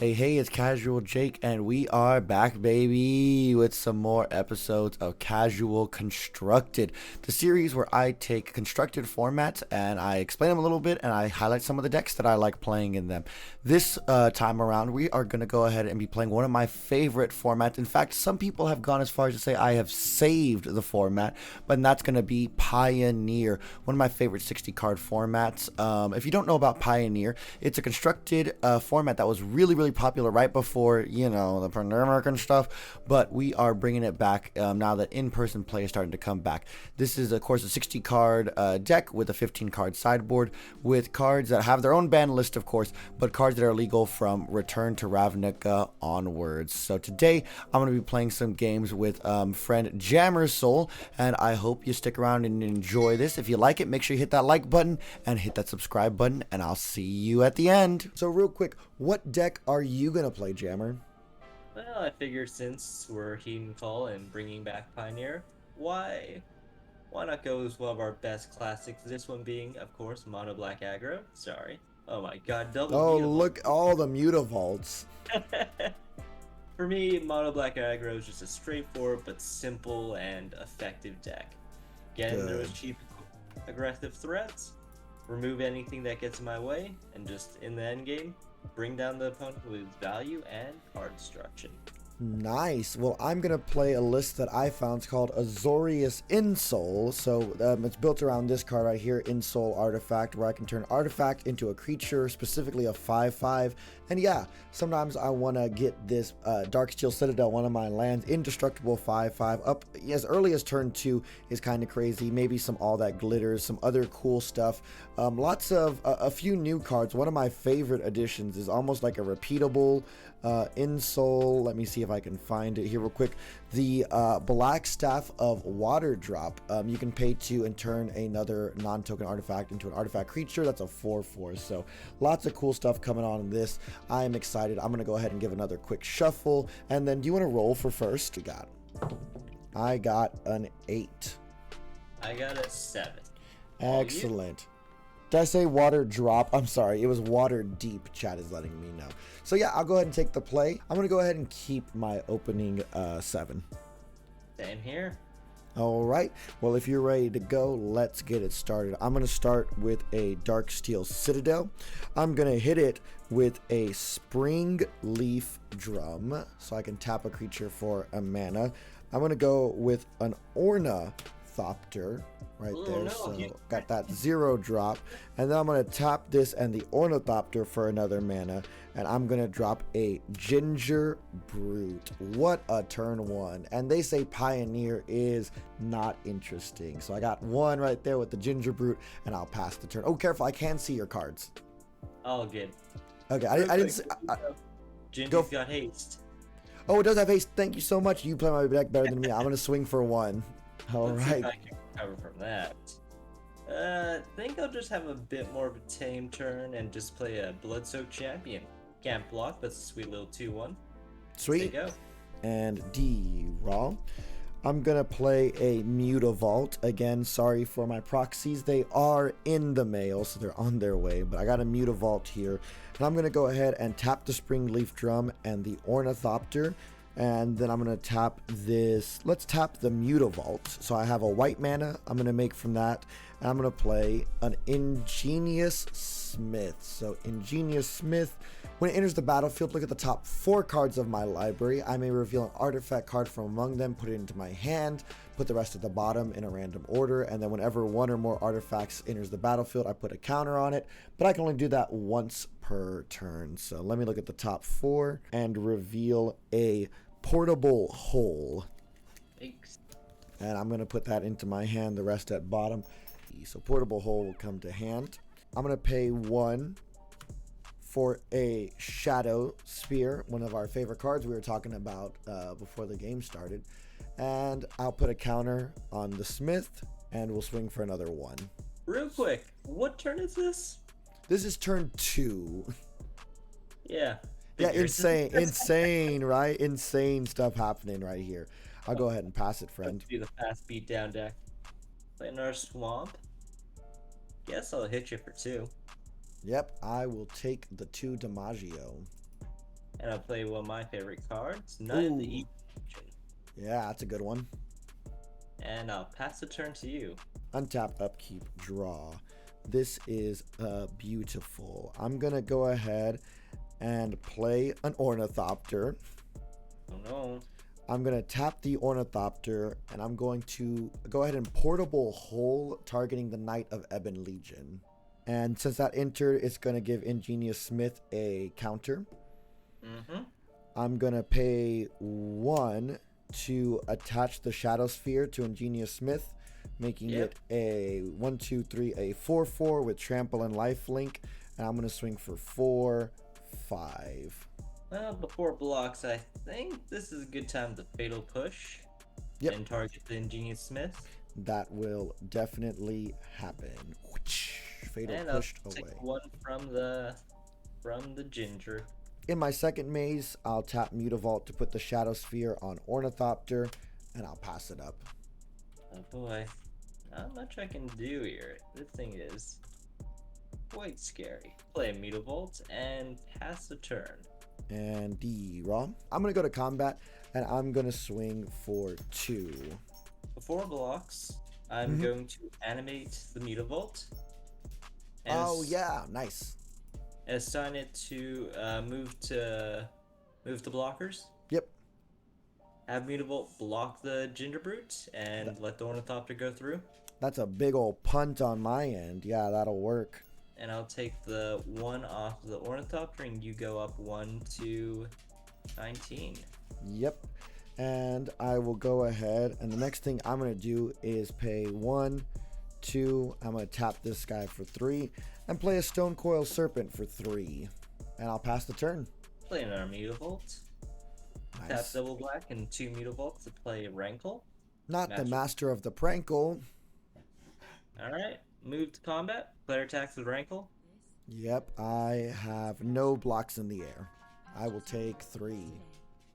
Hey, it's Casual Jake, and we are back, baby, with some more episodes of Casual Constructed, the series where I take constructed formats and I explain them a little bit and I highlight some of the decks that I like playing in them. This time around, we are going to go ahead and be playing one of my favorite formats. In fact, some people have gone as far as to say I have saved the format, but that's going to be Pioneer, one of my favorite 60 card formats. If you don't know about Pioneer, it's a constructed format that was really popular right before, the pandemic and stuff, but we are bringing it back now that in-person play is starting to come back. This is, of course, a 60 card deck with a 15 card sideboard with cards that have their own ban list, of course, but cards that are legal from Return to Ravnica onwards. So today I'm going to be playing some games with friend 𝐂𝐚𝐬𝐿 Soul, and I hope you stick around and enjoy this. If you like it, make sure you hit that like button and hit that subscribe button, and I'll see you at the end. So real quick, what deck are you going to play, 𝐂𝐚𝐬𝐿? Well, I figured since we're heeding call and bringing back Pioneer, why not go with one of our best classics? This one being, of course, Mono Black Aggro. Sorry. Oh my God, double. Oh, look, all the Mutavaults. For me, Mono Black Aggro is just a straightforward but simple and effective deck. Get in those cheap, aggressive threats, remove anything that gets in my way, and just in the end game, bring down the opponent with value and card destruction. Nice. Well, I'm going to play a list that I found. It's called Azorius Ensoul. So it's built around this card right here, Ensoul Artifact, where I can turn Artifact into a creature, specifically a 5/5. And yeah, sometimes I want to get this Darksteel Citadel, one of my lands, indestructible 5/5 up as early as turn 2 is kind of crazy. Maybe some All That Glitters, some other cool stuff. Lots of a few new cards. One of my favorite additions is almost like a repeatable Ensoul. Let me see if I can find it here real quick. The Black Staff of Water Drop. You can pay 2 and turn another non-token artifact into an artifact creature. That's a 4/4. So lots of cool stuff coming on in this. I am excited. I'm going to go ahead and give another quick shuffle. And then do you want to roll for first? I got an 8. I got a 7. Excellent. Did I say water drop? I'm sorry. It was water deep, chat is letting me know. So yeah, I'll go ahead and take the play. I'm going to go ahead and keep my opening 7. Same here. All right. Well, if you're ready to go, let's get it started. I'm going to start with a Darksteel Citadel. I'm going to hit it with a Spring Leaf Drum, so I can tap a creature for a mana. I'm going to go with an Ornithopter right there, so got that 0 drop, and then I'm going to tap this and the Ornithopter for another mana, and I'm going to drop a Ginger Brute. What a turn 1. And they say Pioneer is not interesting, so I got 1 right there with the Ginger Brute, and I'll pass the turn. Oh, careful, I can see your cards. All good. Okay, I didn't see. Ginger's got haste. Oh, it does have haste. Thank you so much. You play my deck better than me. I'm going to swing for 1. All Let's right. see if I can recover from that. I think I'll just have a bit more of a tame turn and just play a Blood-Soaked Champion. Can't block, but it's a sweet little 2/1. Sweet. There you go. And D-Raw. I'm going to play a Mutavault. Again, sorry for my proxies. They are in the mail, so they're on their way. But I got a Mutavault here. And I'm going to go ahead and tap the Spring Leaf Drum and the Ornithopter. And then I'm going to tap this. Let's tap the Mutavault. So I have a white mana I'm going to make from that. And I'm going to play an Ingenious Smith. So Ingenious Smith. When it enters the battlefield, look at the top 4 cards of my library. I may reveal an artifact card from among them, put it into my hand, put the rest at the bottom in a random order, and then whenever 1 or more artifacts enters the battlefield, I put a counter on it, but I can only do that once per turn. So let me look at the top 4 and reveal a Portable Hole. Thanks. And I'm going to put that into my hand, the rest at bottom. So Portable Hole will come to hand. I'm going to pay 1 for a Shadow Spear, one of our favorite cards we were talking about before the game started. And I'll put a counter on the Smith, and we'll swing for another 1. Real quick, what turn is this? This is turn 2. Yeah. Yeah, insane, right? Insane stuff happening right here. I'll go ahead and pass it, friend. Let's do the fast beat down deck. Play another Swamp. Guess I'll hit you for 2. Yep, I will take the 2 DiMaggio. And I'll play one of my favorite cards, Knight of the Ooh. Evolution. Yeah, that's a good one. And I'll pass the turn to you. Untap, upkeep, draw. This is beautiful. I'm going to go ahead and play an Ornithopter. Oh no. I'm going to tap the Ornithopter, and I'm going to go ahead and portable hole, targeting the Knight of Ebon Legion. And since that entered, it's going to give 𝐸𝐵 a counter. I'm going to pay 1 to attach the Shadow Sphere to 𝐸𝐵, making it a 1, 2, 3, a 4/4 with trample and lifelink. And I'm going to swing for 4, 5. Well, before blocks, I think this is a good time to Fatal Push. Yep. And target the 𝐸𝐵. That will definitely happen. Fatal and pushed I'll away. take one from the Ginger. In my second maze, I'll tap Mutavault to put the Shadow Sphere on Ornithopter, and I'll pass it up. Oh boy, not much I can do here. This thing is quite scary. Play Mutavault and pass the turn. And draw. I'm going to go to combat, and I'm going to swing for 2. Before blocks, I'm going to animate the Mutavault. Oh yeah, nice. Assign it to move to blockers. Yep. Have Mutavault block the Ginger Brute and let the Ornithopter go through. That's a big old punt on my end. Yeah, that'll work. And I'll take the 1 off the Ornithopter, and you go up 1 to 19. Yep. And I will go ahead, and the next thing I'm going to do is pay 1, 2. I'm going to tap this guy for 3 and play a Stone Coil Serpent for 3. And I'll pass the turn. Play another Mutavault. Nice. Tap double black and 2 Mutavaults to play Rankle. Not the master of the Prankle. Alright, move to combat. Player attacks with Rankle. Yep, I have no blocks in the air. I will take 3.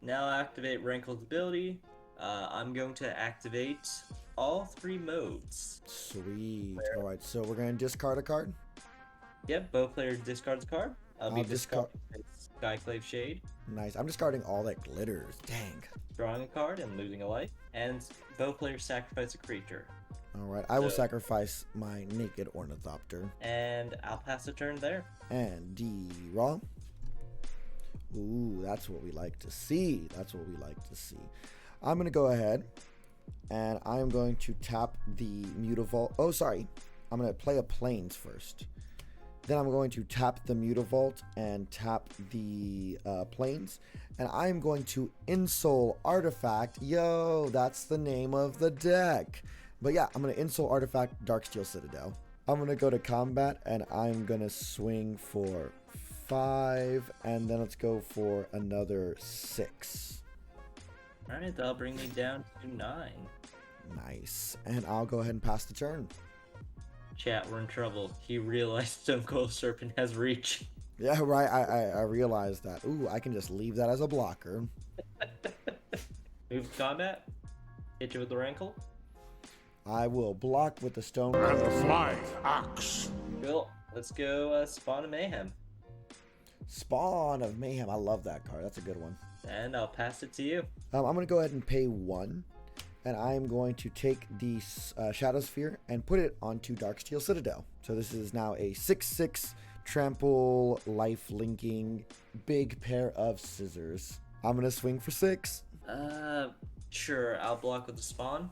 Now activate Rankle's ability. I'm going to activate all 3 modes. Sweet. Alright, so we're going to discard a card? Yep, both players discards a card. I'll be discard. discarding Skyclave Shade. Nice. I'm discarding all that glitters. Dang. Drawing a card and losing a life. And both players sacrifice a creature. Alright, I will sacrifice my Naked Ornithopter. And I'll pass the turn there. And draw. Ooh, that's what we like to see. That's what we like to see. I'm going to go ahead, and I'm going to tap the Mutavault. Oh, sorry. I'm going to play a Plains first. Then I'm going to tap the Mutavault and tap the Plains. And I'm going to Ensoul Artifact. Yo, that's the name of the deck. But yeah, I'm going to Ensoul Artifact Darksteel Citadel. I'm going to go to combat, and I'm going to swing for 5. And then let's go for another 6. Alright, that'll bring me down to 9. Nice. And I'll go ahead and pass the turn. Chat, we're in trouble. He realized Stone Cold Serpent has reach. Yeah, right. I realized that. Ooh, I can just leave that as a blocker. Move to combat. Hit you with the Rankle. I will block with the Stone. And the flying axe. Cool. Let's go Spawn of Mayhem. Spawn of Mayhem. I love that card. That's a good one. And I'll pass it to you. I'm going to go ahead and pay 1. And I'm going to take the Shadow Sphere and put it onto Darksteel Citadel. So this is now a 6/6 trample life linking big pair of scissors. I'm going to swing for 6. Sure. I'll block with the Spawn.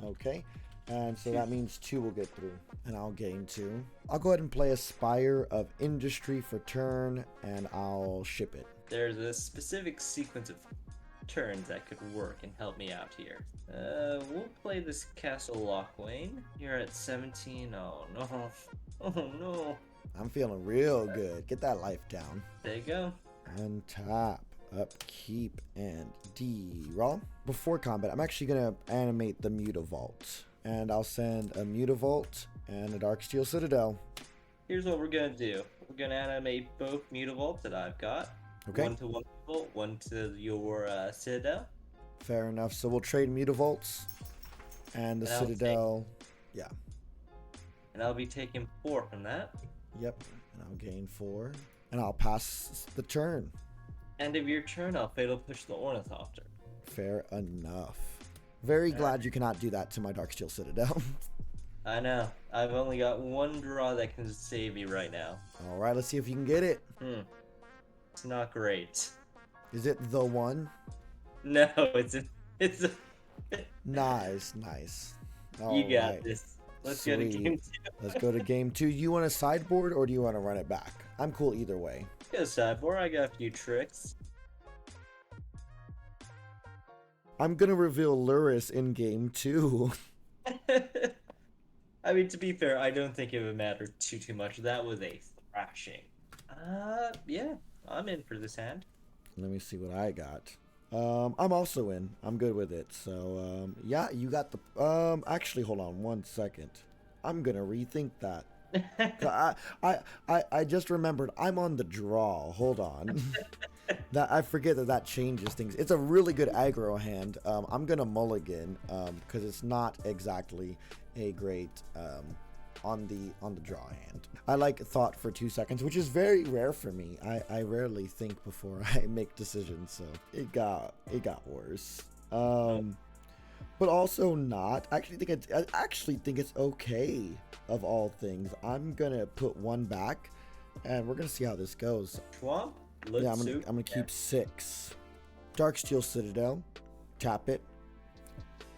Okay. And so that means 2 will get through. And I'll gain 2. I'll go ahead and play a Spire of Industry for turn. And I'll ship it. There's a specific sequence of turns that could work and help me out here. We'll play this Castle Lockwayne. You're at 17. Oh no. Oh no. I'm feeling real good. Get that life down. There you go. Untap, upkeep, and draw. Before combat, I'm actually going to animate the Mutavault. And I'll send a Mutavault and a Darksteel Citadel. Here's what we're going to do. We're going to animate both Mutavaults that I've got. Okay. 1 to 1 Mutavault, 1 to your Citadel. Fair enough. So we'll trade Mutavaults. And the Citadel. Yeah. And I'll be taking 4 from that. Yep. And I'll gain 4. And I'll pass the turn. End of your turn, I'll Fatal Push the Ornithopter. Fair enough. Very glad you cannot do that to my Darksteel Citadel. I know. I've only got one draw that can save me right now. All right, let's see if you can get it. It's not great. Is it the one? No, it's a... Nice, nice. You got this. Let's go to game 2. Let's go to game 2. You want a sideboard or do you want to run it back? I'm cool either way. Go sideboard. I got a few tricks. I'm gonna reveal Lurrus in game 2. I mean, to be fair, I don't think it would matter too much. That was a thrashing. Yeah, I'm in for this hand. Let me see what I got. I'm also in. I'm good with it. So, yeah, you got the... actually, hold on 1 second. I'm gonna rethink that. I just remembered I'm on the draw. Hold on. That I forget that changes things. It's a really good aggro hand. I'm gonna mulligan because it's not exactly a great on the draw hand. I like thought for 2 seconds, which is very rare for me. I rarely think before I make decisions, so it got worse. But also not. I actually think it's okay of all things. I'm gonna put 1 back, and we're gonna see how this goes. Swamp? Yeah, I'm gonna keep 6. Darksteel Citadel, tap it.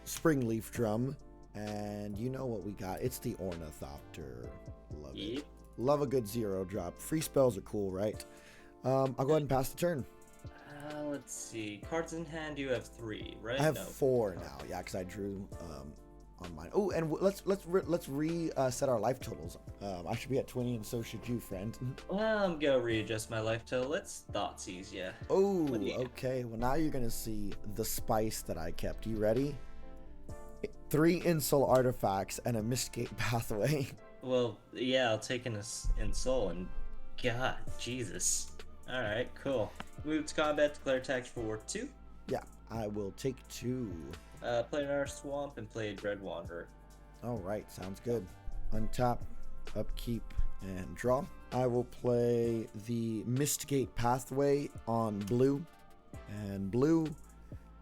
Springleaf Drum, and you know what we got? It's the Ornithopter. Love it. Love a good 0 drop. Free spells are cool, right? I'll go ahead and pass the turn. Let's see. Cards in hand, you have 3, right? I have 4 now. Yeah, because I drew on mine. Oh, and let's reset our life totals. I should be at 20, and so should you, friend. Well, I'm gonna readjust my life total. Let's Thoughtseize, yeah. Oh, okay. Well, now you're gonna see the spice that I kept. You ready? 3 Ensoul artifacts and a Mistgate pathway. Well, yeah, I'll take an Ensoul and... God, Jesus. Alright, cool. Move to combat, declare attacks for 2. Yeah, I will take 2. Play another Swamp and play a Dread Wanderer. Alright, sounds good. Untap, upkeep, and draw. I will play the Mistgate pathway on blue. And blue,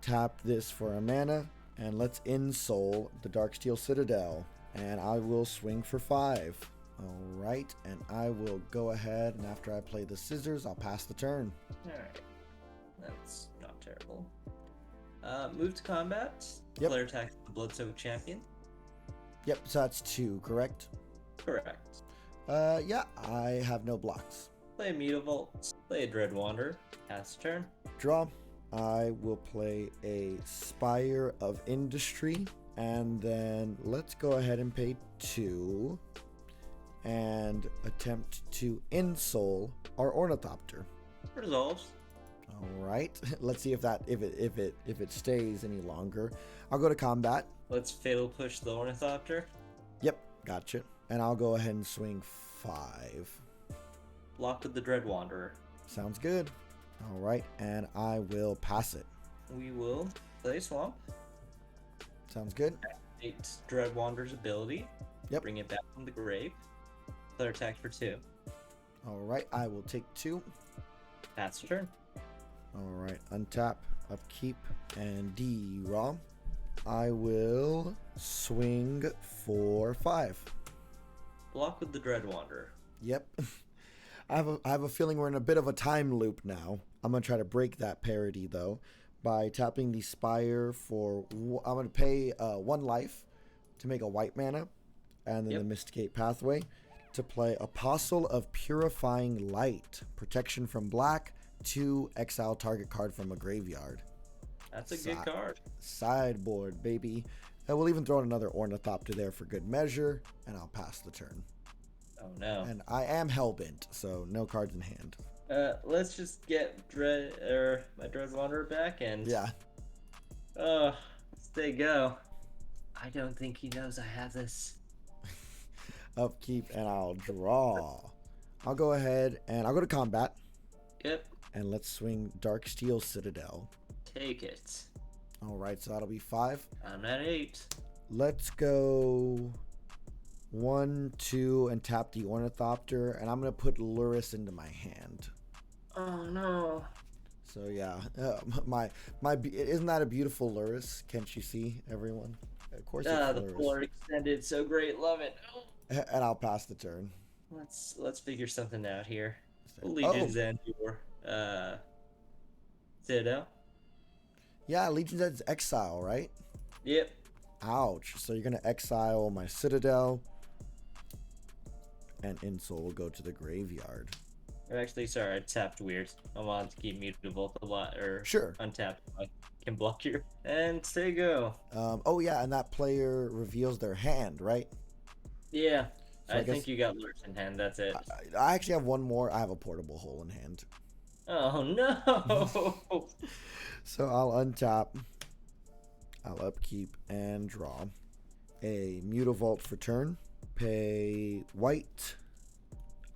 tap this for a mana. And let's Ensoul the Darksteel Citadel. And I will swing for 5. Alright, and I will go ahead, and after I play the scissors, I'll pass the turn. Alright. That's not terrible. Move to combat. Yep. Player attacks the Bloodsoaked Champion. Yep, so that's 2, correct? Correct. Yeah, I have no blocks. Play a Mutavault. Play a Dread Wanderer. Pass turn. Draw. I will play a Spire of Industry, and then let's go ahead and pay 2 and attempt to Ensoul our Ornithopter. Resolves. All right, let's see if it stays any longer. I'll go to combat. Let's Fatal Push the Ornithopter. Yep, gotcha. And I'll go ahead and swing 5. Block with the Dread Wanderer. Sounds good. All right, and I will pass it. We will play Swamp. Sounds good. Activate Dread Wanderer's ability. Yep. Bring it back from the grave. Player attack for 2. All right, I will take 2. Pass turn. All right, untap, upkeep, and draw. I will swing for 5. Block with the Dread Wanderer. Yep. I have a feeling we're in a bit of a time loop now. I'm gonna try to break that parity though by tapping the Spire for. I'm gonna pay 1 life to make a white mana, and then the Mistgate pathway to play Apostle of Purifying Light, protection from black, to exile target card from a graveyard. That's a good card. Sideboard, baby. And we'll even throw in another Ornithopter there for good measure, and I'll pass the turn. Oh no. And I am hellbent, so no cards in hand. Let's just get my Dread Wanderer back and Yeah. Stay go. I don't think he knows I have this. Upkeep, and I'll draw. I'll go ahead and I'll go to combat. Yep. And let's swing Darksteel Citadel. Take it. All right, so that'll be 5. I'm at 8. Let's go 1, 2, and tap the Ornithopter, and I'm gonna put Lurrus into my hand. Oh no. So yeah, isn't that a beautiful Lurrus? Can't you see, everyone? Of course it's The Lurrus. polar extended, so great, love it. Oh. And I'll pass the turn. Let's figure something out here. Oh, Legion's End your Citadel. yeah, Legion's End's exile, right? Yep. Ouch. So you're gonna exile my Citadel, and Ensoul will go to the graveyard. Actually, sorry, I tapped weird. I wanted to keep mutable a lot, or Sure. untapped. I can block here. And there you go. Oh yeah, and that player reveals their hand, right? Yeah. So I think you got lurks in hand, that's it. I actually have one more. I have a portable hole in hand. Oh no! So I'll untap, I'll upkeep and draw a Mutavault for turn. Pay white.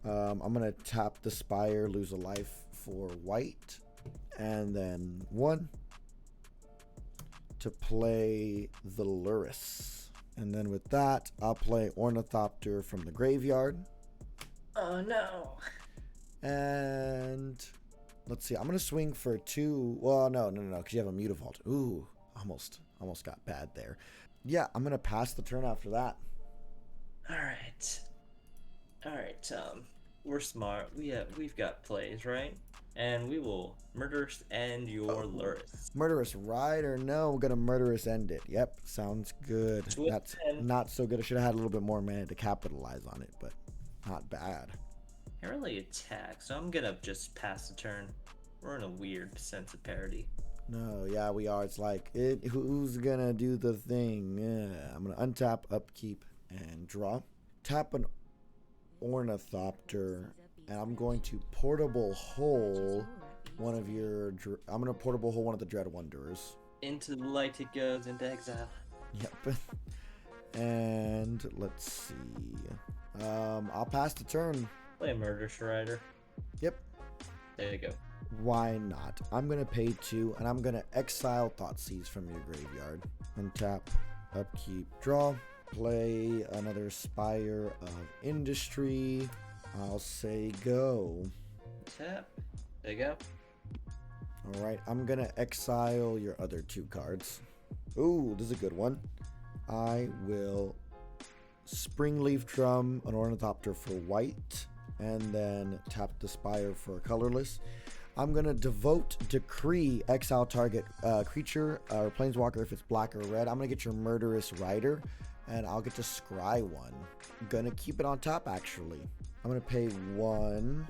I'm gonna tap the Spire, lose a life for white, and then 1 to play the Lurrus. And then with that, I'll play Ornithopter from the graveyard. Oh no! And let's see. I'm gonna swing for 2. Well, no, because you have a Mutavault. Ooh, almost got bad there. Yeah, I'm gonna pass the turn after that. All right. We're smart. We've got plays, right? And we will Murderous End your Lurrus. Murderous Rider. No, we're gonna Murderous End it. Yep, sounds good. That's not so good. I should have had a little bit more mana to capitalize on it, but not bad. Can't really attack, so I'm gonna just pass the turn. We're in a weird sense of parity. No, yeah, we are. It's like, who's gonna do the thing? Yeah, I'm gonna untap, upkeep, and draw. Tap an Ornithopter, and I'm going to portable hole one of your. I'm gonna portable hole one of the Dread Wanderers. Into the light it goes, into exile. Yep. And let's see. I'll pass the turn. Play a Murderous Rider. Yep. There you go. Why not? I'm gonna pay 2, and I'm gonna exile Thoughtseize from your graveyard. Untap, upkeep, draw. Play another Spire of Industry. I'll say go. Tap. There you go. Alright, I'm gonna exile your other 2 cards. Ooh, this is a good one. I will Springleaf Drum an Ornithopter for white, and then tap the Spire for colorless. I'm gonna Devote Decree, exile target creature or planeswalker if it's black or red. I'm gonna get your Murderous Rider, and I'll get to scry 1. I'm gonna keep it on top actually. I'm gonna pay 1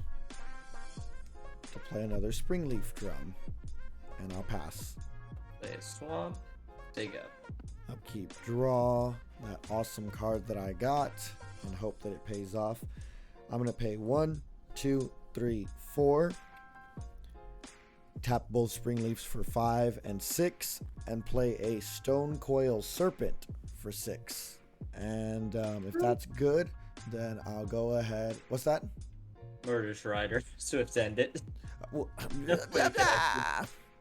to play another Springleaf Drum, and I'll pass. Play a Swamp. There you go. Upkeep, draw that awesome card that I got, and hope that it pays off. I'm gonna pay 1, 2, 3, 4. Tap both Springleafs for 5 and 6, and play a Stone Coil Serpent for 6. And if that's good, then I'll go ahead. What's that? Murderous Rider. Swift End it.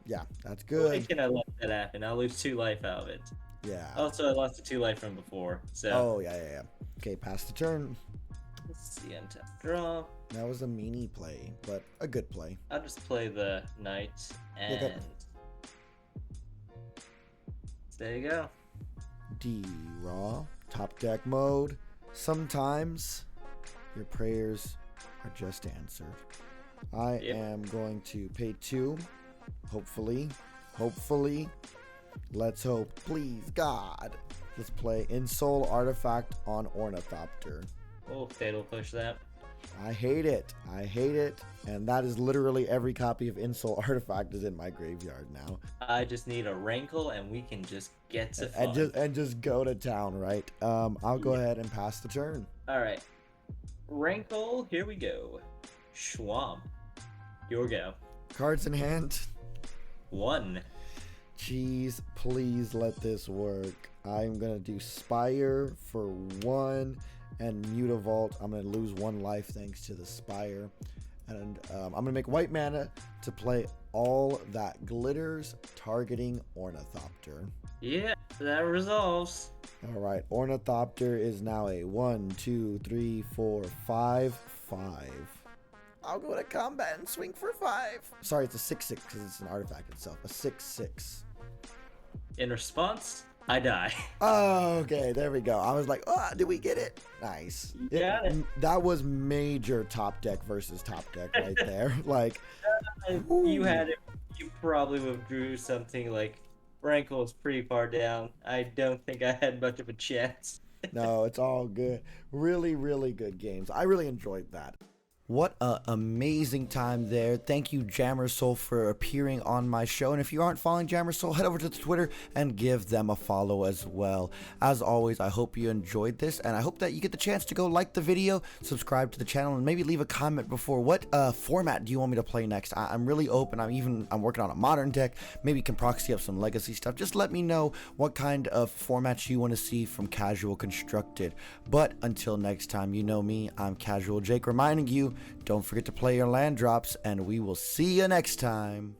Yeah, that's Why good. can I let that happen? I'll lose 2 life out of it. Yeah. Also, I lost the 2 life from before, so. Oh, yeah. Okay, pass the turn. Let's see, untap, draw. That was a meanie play, but a good play. I'll just play the Knight, and there you go. Raw top deck mode. Sometimes your prayers are just answered. I am going to pay 2. Hopefully. Let's hope. Please, God. Let's play Ensoul Artifact on Ornithopter. Oh, Fatal Push that. I hate it. And that is literally every copy of Ensoul Artifact is in my graveyard now. I just need a Rankle, and we can just get to fun. And just go to town, right? I'll go ahead and pass the turn. All right. Rankle, here we go. Swamp. Your go. Cards in hand. 1. Jeez, please let this work. I'm gonna do Spire for 1 and Mutavault. I'm gonna lose 1 life thanks to the Spire. And I'm gonna make white mana to play All That Glitters, targeting Ornithopter. Yeah, that resolves. Alright, Ornithopter is now a 1, 2, 3, 4, 5, 5. I'll go to combat and swing for 5. Sorry, it's a 6/6 because it's an artifact itself. A 6/6. In response, I die. Oh, okay, there we go. I was like, oh, did we get it? Nice. Got it. That was major top deck versus top deck right there. Like, If you had it, you probably would have drew something like Rankle is pretty far down. I don't think I had much of a chance. no, it's all good. Really, really good games. I really enjoyed that. What an amazing time there. Thank you, 𝐂𝐚𝐬𝐿, for appearing on my show. And if you aren't following 𝐂𝐚𝐬𝐿, head over to the Twitter and give them a follow as well. As always, I hope you enjoyed this, and I hope that you get the chance to go like the video, subscribe to the channel, and maybe leave a comment before. What format do you want me to play next? I'm really open. I'm working on a modern deck. Maybe can proxy up some legacy stuff. Just let me know what kind of formats you want to see from Casual Constructed. But until next time, you know me, I'm Casual Jake, reminding you, don't forget to play your land drops, and we will see you next time.